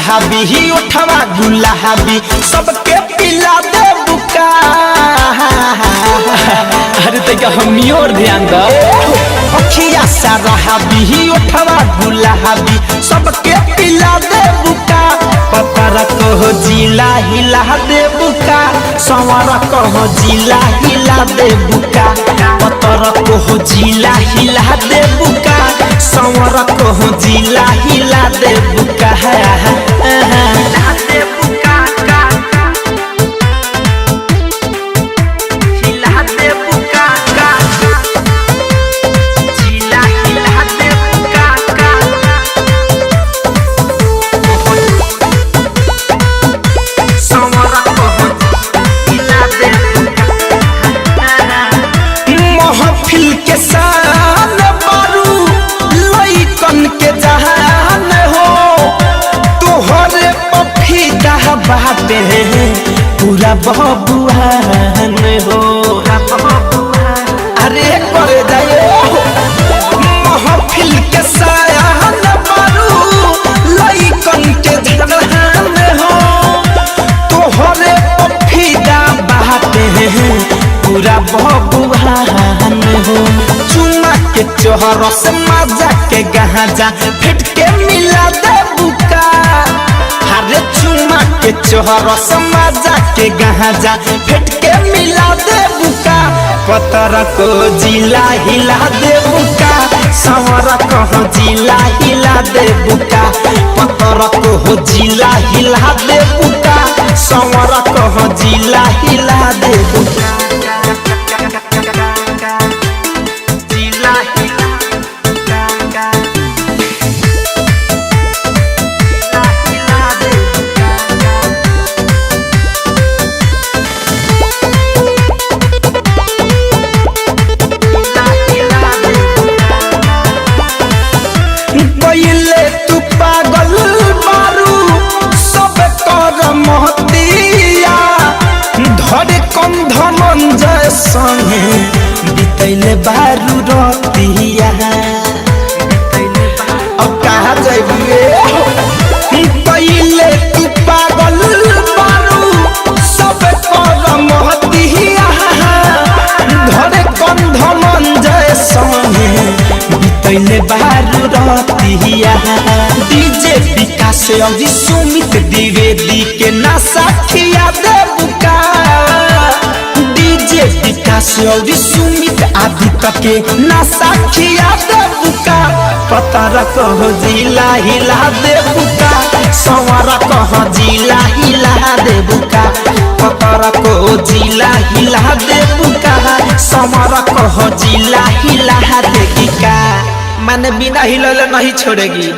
शराबी ही उठवा गुलाबी सबके पिला दे बुका। अरे तैका हम और ध्यान द अखिया शराबी ही उठवा गुलाबी सबके पिला दे बुका। पतर कहो जिला हिला दे बुका संवर कहो जिला हिला दे बुका। पतर कहो जिला हिला दे बुका संवर कहो जिला हिला दे बुका। महफिल के शान बारू लइकन के जहान हो तोहरे पफीदा बाटे पूरा बबुआन हो। अरे करे जाए महफिल के शान बारू लइकन के जहान हो तोहरे पफीदा बाटे पूरा बबुआन हो। चुमा के चोहर से मजा के गहाजा फिट के मिला दे बुका। हरे चुमा के चोहर से मजा के गहाजा फिट के मिला दे बुका। पतर को जिला हिला दे बुका संवर कहो जिला हिला दे बुका। पतर को जिला हिला दे बुका संवर कहो जिला हिला दे बुका। पहिले तू पागल बारू सब कर महतिया धरे कम धनंजय संगे बितैले बारू रतिया। अब कहा जाइए पहिले तू पागल बारू सब कर महतिया धरे कम धनंजय संगे बितैले बारू रतिया। डीजे विकास और सुमित द्विवेदी के नशा खिया दे बुका। डीजे विकास और सुमित आदित्य के नशा खिया दे बुका। पतर कहो जिला हिला दे बुका संवर कहो जिला हिला दे बुका। पतर को जिला हिला दे बुका संवर कहो जिला हिला दे बुका। मैंने बिना हिलले नहीं छोड़ेगी।